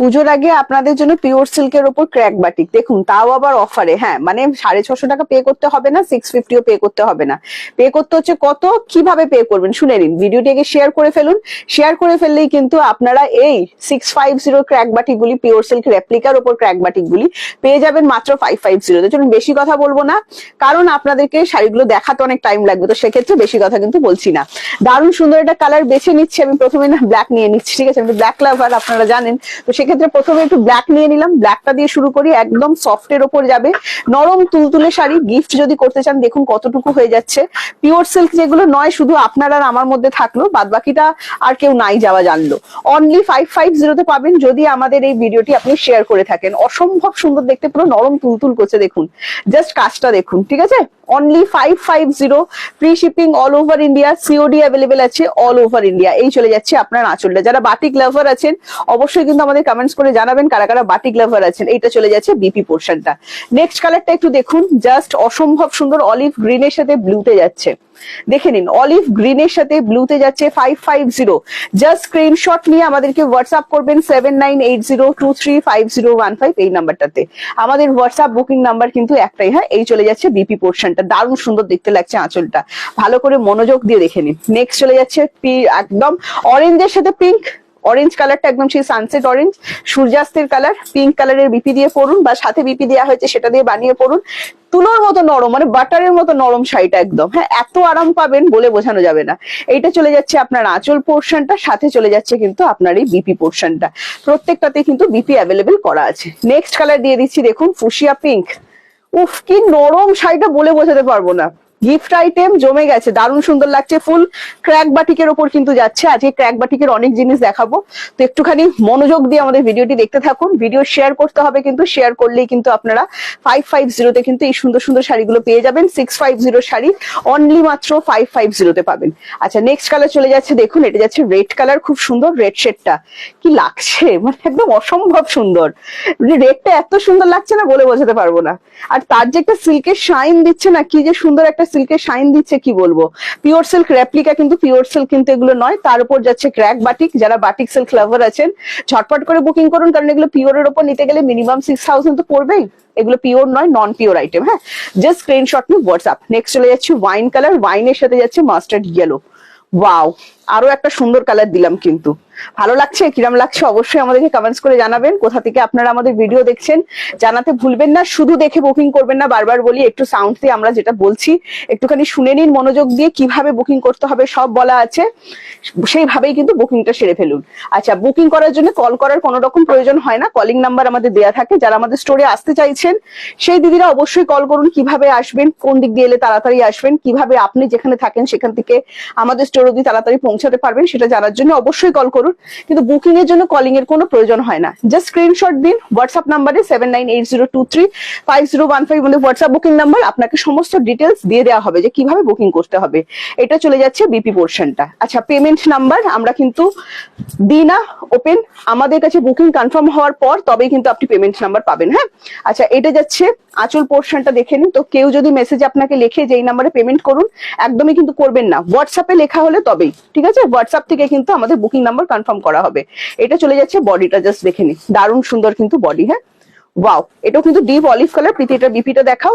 পুজোর আগে আপনাদের জন্য পিওর সিল্কের উপর ক্র্যাক বাটিক দেখুন, তাও আবার অফারে। হ্যাঁ মানে 650 টাকা পে করতে হবে না, 650ও পে করতে হবে না। পে করতে হচ্ছে কত, কিভাবে পে করবেন শুনে নিন। ভিডিওটিকে শেয়ার করে ফেলুন, শেয়ার করে ফেললেই কিন্তু আপনারা এই 650 ক্র্যাক বাটিক গুলি, পিওর সিল্ক রেপ্লিকার উপর ক্র্যাক বাটিক গুলি পেয়ে যাবেন মাত্র 550। চলুন বেশি কথা বলবো না, কারণ আপনাদেরকে শাড়িগুলো দেখাতে অনেক টাইম লাগবে, তো সেক্ষেত্রে বেশি কথা কিন্তু বলছি না। দারুণ সুন্দর একটা কালার বেছে নিচ্ছি আমি। প্রথমে না ব্ল্যাক নিয়ে নিচ্ছি, ঠিক আছে, আমি ব্ল্যাক লাভার আপনারা জানেন, তো সেক্ষেত্রে প্রথমে একটু ব্ল্যাক নিয়ে নিলাম। ব্ল্যাকটা দিয়ে শুরু করি, একদম সফটের ওপর যাবে, নরম তুলতুলে শাড়ি। গিফট যদি করতে চান দেখুন কতটুকু হয়ে যাচ্ছে। পিওর সিল্ক যেগুলো নয় শুধু আপনার আর আমার মধ্যে থাকলো, বাদ বাকিটা আর কেউ নাই যাওয়া জানলো। অনলি 550 পাবেন যদি আমাদের এই ভিডিওটি আপনি শেয়ার করে থাকেন। অসম্ভব সুন্দর দেখতে, পুরো নরম তুলতুল করছে দেখুন, জাস্ট কাজটা দেখুন, ঠিক আছে। Only 550, free shipping all over India, COD available আছে অল ওভার ইন্ডিয়া। এই চলে যাচ্ছে আপনার আঁচলটা। যারা বাটিক লাভার আছেন অবশ্যই কিন্তু আমাদের কমেন্টস করে জানাবেন কারা কারা বাটিক লাভার আছেন। এইটা চলে যাচ্ছে বিপি পোর্শনটা। নেক্সট কালারটা একটু দেখুন, জাস্ট অসম্ভব সুন্দর, অলিভ গ্রিনের সাথে ব্লুতে যাচ্ছে। দেখে নিন, অলিভ গ্রিনের সাথে ব্লুতে যাচ্ছে 550। জাস্ট স্ক্রিনশট নিয়ে আমাদেরকে হোয়াটসঅ্যাপ করবেন 7980235015 এই নাম্বারটাতে। আমাদের হোয়াটসঅ্যাপ বুকিং নাম্বার কিন্তু একটাই। হ্যাঁ, এই চলে যাচ্ছে বিপি পোর্শনটা। দারুণ সুন্দর দেখতে লাগছে আঁচলটা, ভালো করে মনোযোগ দিয়ে দেখে নিন। নেক্সট চলে যাচ্ছে একদম অরেঞ্জের সাথে পিঙ্ক। অরেঞ্জ কালারটা একদম সেই সানসেট অরেঞ্জ, সূর্যাস্তের কালার। পিঙ্ক কালারের বিপি দিয়ে পরুন, বা সাথে বিপি দেওয়া হয়েছে সেটা দিয়ে বানিয়ে পরুন। তুলোর মতো নরম, মানে বাটারের মতো নরম শাড়িটা একদম। হ্যাঁ, এত আরাম পাবেন বলে বোঝানো যাবে না। এইটা চলে যাচ্ছে আপনার আঁচল পোর্শনটা, সাথে চলে যাচ্ছে কিন্তু আপনার এই বিপি পোর্শনটা। প্রত্যেকটাতে কিন্তু বিপি অ্যাভেলেবেল করা আছে। নেক্সট কালার দিয়ে দিচ্ছি দেখুন, ফুশিয়া পিঙ্ক। উফ কি নরম শাড়িটা, বলে বোঝাতে পারবো না। গিফট আইটেম জমে গেছে, দারুণ সুন্দর লাগছে। ফুল ক্র্যাক বাটিকের ওপর কিন্তু যাচ্ছে। আজকে ক্র্যাক বাটিকের অনেক জিনিস দেখাবো, তো একটুখানি মনোযোগ দিয়ে আমাদের ভিডিওটি দেখতে থাকুন। ভিডিও শেয়ার করতে হবে, কিন্তু শেয়ার করলেই কিন্তু আপনারা 550 কিন্তু এই সুন্দর সুন্দর শাড়িগুলো পেয়ে যাবেন। 650 শাড়ি অনলি মাত্র 550 পাবেন। আচ্ছা, নেক্সট কালার চলে যাচ্ছে দেখুন, এটা যাচ্ছে রেড কালার। খুব সুন্দর রেড শেডটা, কি লাগছে, মানে একদম অসম্ভব সুন্দর। রেডটা এত সুন্দর লাগছে না, বলে বোঝাতে পারবো না। আর তার যে একটা সিল্কের শাইন দিচ্ছে না, কি যে সুন্দর একটা সিল্কের শাইন দিচ্ছে, কি বলবো। পিওর সিল্ক রেপ্লিকা কিন্তু, পিওর সিল্ক কিন্তু এগুলো নয়। তার উপর যাচ্ছে ক্র্যাক বাটিক। যারা বাটিক সিল্ক লাভার আছেন ঝটপট করে বুকিং করুন, কারণ এগুলো পিওরের উপর নিতে গেলে মিনিমাম 6000 তো পড়বেই। এগুলো পিওর নয়, নন পিওর আইটেম। হ্যাঁ, জাস্ট স্ক্রিনশট নিয়ে হোয়াটসঅ্যাপ। নেক্সট চলে যাচ্ছে ওয়াইন কালার, ওয়াইনের সাথে যাচ্ছে মাস্টার্ড ইয়েলো। ওয়াও, আরো একটা সুন্দর কালার দিলাম কিন্তু। ভালো লাগছে, কিরম লাগছে অবশ্যই আমাদেরকে কমেন্টস করে জানাবেন। কোথা থেকে আপনারা আমাদের ভিডিও দেখছেন জানাতে ভুলবেন না। শুধু দেখে বুকিং করবেন না, বারবার বলি একটু সাউন্ড দিয়ে আমরা যেটা বলছি একটুখানি শুনে নিন মনোযোগ দিয়ে। কিভাবে বুকিং করতে হবে সব বলা আছে, সেইভাবেই কিন্তু বুকিংটা সেরে ফেলুন। আচ্ছা, বুকিং করার জন্য কল করার কোনো রকম প্রয়োজন হয় না, কলিং নাম্বার আমাদের দেয়া থাকে। যারা আমাদের স্টোরে আসতে চাইছেন সেই দিদিরা অবশ্যই কল করুন। কিভাবে আসবেন, কোন দিক দিয়ে এলে তাড়াতাড়ি আসবেন, কিভাবে আপনি যেখানে থাকেন সেখান থেকে আমাদের স্টোর অবধি তাড়াতাড়ি পৌঁছাতে পারবেন, সেটা জানার জন্য অবশ্যই কল করুন। কিন্তু বুকিং এর জন্য কলিং এর কোনো প্রয়োজন হয় না। জাস্ট স্ক্রিনশট দিন হোয়াটসঅ্যাপ নাম্বারে 7980235015 আমাদের হোয়াটসঅ্যাপ বুকিং নাম্বার। আপনাকে সমস্ত ডিটেলস দিয়ে দেওয়া হবে যে কিভাবে বুকিং করতে হবে। এটা চলে যাচ্ছে বিপি পোর্শনটা। আচ্ছা, পেমেন্ট নাম্বার আমরা কিন্তু দিই না ওপেন, আমাদের কাছে বুকিং কনফার্ম হওয়ার পর তবেই কিন্তু আপনি পেমেন্ট নাম্বার পাবেন। হ্যাঁ, আচ্ছা, এটা যাচ্ছে আঁচল পোর্শনটা দেখে নিন। তো কেউ যদি মেসেজ আপনাকে লেখে যে এই নাম্বারে পেমেন্ট করুন, একদমই কিন্তু করবেন না। হোয়াটসঅ্যাপে লেখা হলে তবেই, ঠিক আছে। হোয়াটসঅ্যাপ থেকে কিন্তু আমাদের বুকিং নাম্বার কনফার্ম করা হবে। এটা চলে যাচ্ছে বডিটা, জাস্ট দেখে নিন, দারুণ সুন্দর কিন্তু বডি। হ্যাঁ, ওয়াও, এটাও কিন্তু ডিপ অলিভ কালার। প্রীতি এটা বিপিটা দেখাও,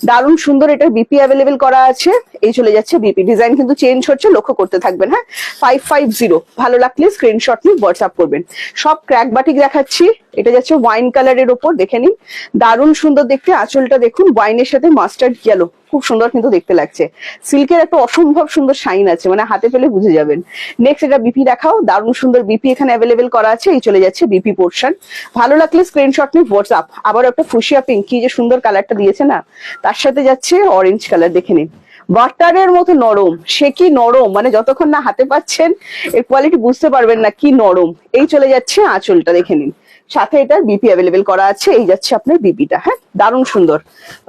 দারুণ সুন্দর। এটার বিপি অ্যাভেলেবেল করা আছে। এই চলে যাচ্ছে বিপি। ডিজাইন কিন্তু চেঞ্জ হচ্ছে, লক্ষ্য করতে থাকবেন। হ্যাঁ, 550 ভালো লাগলে স্ক্রিনশট নিয়ে হোয়াটসঅ্যাপ করবেন। সব ক্র্যাক বাটিক দেখাচ্ছি। এটা যাচ্ছে ওয়াইন কালারের ওপর, দেখে নিন, দারুণ সুন্দর দেখতে। আঁচলটা দেখুন, ওয়াইনের সাথে মাস্টার্ড ইয়েলো, খুব সুন্দর কিন্তু দেখতে লাগছে। সিল্কের একটা অসম্ভব সুন্দর শাইন আছে, মানে হাতে পেলে বুঝে যাবেন। নেক্সট এটা বিপি দেখাও, দারুণ সুন্দর বিপি এখানে অ্যাভেলেবেল করা আছে। এই চলে যাচ্ছে বিপি পোর্শন। ভালো লাগলে স্ক্রিনশট নিয়ে হোয়াটসঅ্যাপ। আবার একটা ফুশিয়া পিঙ্ক, কি যে সুন্দর কালারটা দিয়েছে না, তার সাথে যাচ্ছে অরেঞ্জ কালার, দেখে নিন, বাটারের মতো নরম। সে কি নরম, মানে যতক্ষণ না হাতে পাচ্ছেন এর কোয়ালিটি বুঝতে পারবেন না কি নরম। এই চলে যাচ্ছে আঁচলটা, দেখে নিন, সাথে এটার বিপি অ্যাভেলেবেল করা আছে। এই যাচ্ছে আপনার বিপিটা। হ্যাঁ, দারুণ সুন্দর।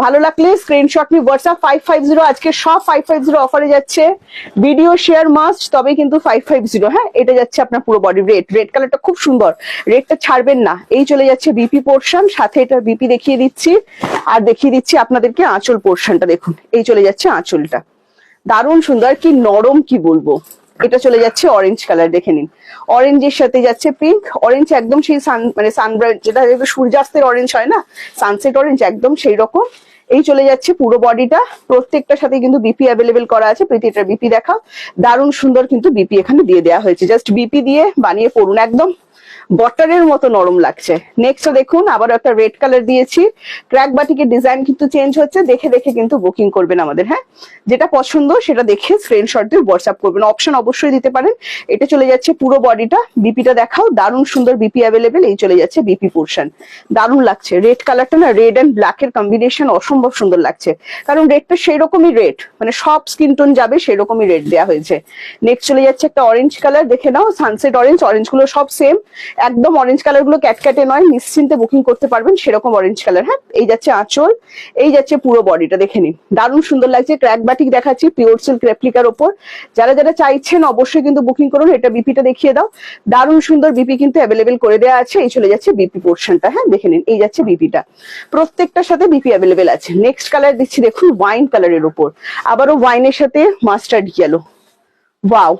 ভালো লাগলে স্ক্রিনশট নিয়ে হোয়াটসঅ্যাপ। 550 আজকে সব 550 অফারে যাচ্ছে। ভিডিও শেয়ার মাস্ট, তবে কিন্তু 550। হ্যাঁ, এটা যাচ্ছে আপনার পুরো বডি রেড। রেড কালারটা খুব সুন্দর, রেডটা ছাড়বেন না। এই চলে যাচ্ছে বিপি পোর্শন, সাথে এটার বিপি দেখিয়ে দিচ্ছি। আর দেখিয়ে দিচ্ছি আপনাদেরকে আঁচল পোর্শনটা, দেখুন, এই চলে যাচ্ছে আঁচলটা, দারুণ সুন্দর, কি নরম, কি বলবো, এটা চলে যাচ্ছে অরেঞ্জ কালার, দেখে নিন অরেঞ্জের সাথে যাচ্ছে পিঙ্ক। অরেঞ্জ একদম সেই মানে সানব্রাইট, যেটা সূর্যাস্তের অরেঞ্জ হয় না, সানসেট অরেঞ্জ, একদম সেই রকম। এই চলে যাচ্ছে পুরো বডিটা, প্রত্যেকটার সাথে কিন্তু বিপি অ্যাভেলেবেল করা আছে। প্রীতিটার বিপি দেখাও, দারুণ সুন্দর কিন্তু বিপি এখানে দিয়ে দেওয়া হয়েছে। জাস্ট বিপি দিয়ে বানিয়ে পড়ুন, একদম বটারের মতো নরম লাগছে। নেক্সট দেখুন আবার একটা রেড কালার দিয়েছি। ক্র্যাক বাটিকের ডিজাইন কিন্তু চেঞ্জ হচ্ছে, দেখে দেখে কিন্তু বুকিং করবেন আমাদের। হ্যাঁ, যেটা পছন্দ সেটা দেখে স্ক্রিনশট দিয়ে হোয়াটসঅ্যাপ করবেন, অপশন অবশ্যই দিতে পারেন। এটা চলে যাচ্ছে পুরো বডিটা, বিপিটা দেখাও, দারুণ সুন্দর বিপি অ্যাভেলেবেল। এই চলে যাচ্ছে বিপি পোর্শন, দারুণ লাগছে। রেড কালারটা না, রেড অ্যান্ড ব্ল্যাক এর কম্বিনেশন অসম্ভব সুন্দর লাগছে, কারণ রেডটা সেই রকমই রেড, মানে সব স্কিন টোন যাবে সেই রকমই রেড দেওয়া হয়েছে। নেক্সট চলে যাচ্ছে একটা অরেঞ্জ কালার, দেখে নাও সানসেট অরেঞ্জ। অরেঞ্জ গুলো সব সেম, একদম অরেঞ্জ কালার গুলো ক্যাটক্যাটে নয়, নিশ্চিন্তে বুকিং করতে পারবেন সেরকম অরেঞ্জ কালার। হ্যাঁ, এই যাচ্ছে আঁচল, এই যাচ্ছে পুরো বডিটা, দেখে নিন দারুণ সুন্দর লাগছে। ক্র্যাক বাটিক দেখাচ্ছি পিওর সিল্ক রেপ্লিকার ওপর। যারা যারা চাইছেন অবশ্যই কিন্তু বুকিং করুন। এটা বিপিটা দেখিয়ে দাও, দারুণ সুন্দর বিপি কিন্তু অ্যাভেলেবেল করে দেওয়া আছে। এই চলে যাচ্ছে বিপি পোর্শনটা, হ্যাঁ দেখে নিন, এই যাচ্ছে বিপিটা, প্রত্যেকটার সাথে বিপি অ্যাভেলেবেল আছে। নেক্সট কালার দিচ্ছি দেখুন ওয়াইন কালারের উপর, আবারও ওয়াইনের সাথে মাস্টার্ড ইয়েলো। ওয়াও,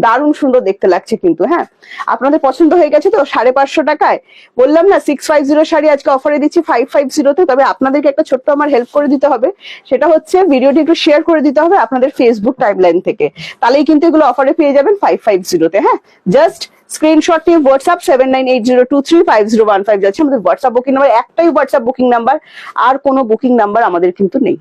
দারুণ সুন্দর দেখতে লাগছে কিন্তু। হ্যাঁ, আপনাদের পছন্দ হয়ে গেছে তো? 550 টাকায় বললাম না 650 শাড়ি আজকে অফারে দিচ্ছি 550-তে। তবে আপনাদেরকে একটা ছোট্ট আমার হেল্প করে দিতে হবে, সেটা হচ্ছে ভিডিওটি একটু শেয়ার করে দিতে হবে আপনাদের ফেসবুক টাইমলাইন থেকে, তাহলেই কিন্তু এগুলো অফারে পেয়ে যাবেন 550-তে। হ্যাঁ, জাস্ট স্ক্রিনশট নিয়ে হোয়াটসঅ্যাপ 7980235015 যাচ্ছে আমাদের হোয়াটসঅ্যাপ বুকিং নাম্বার। একটাই হোয়াটসঅ্যাপ বুকিং নাম্বার, আর কোনো বুকিং নাম্বার আমাদের কিন্তু নেই।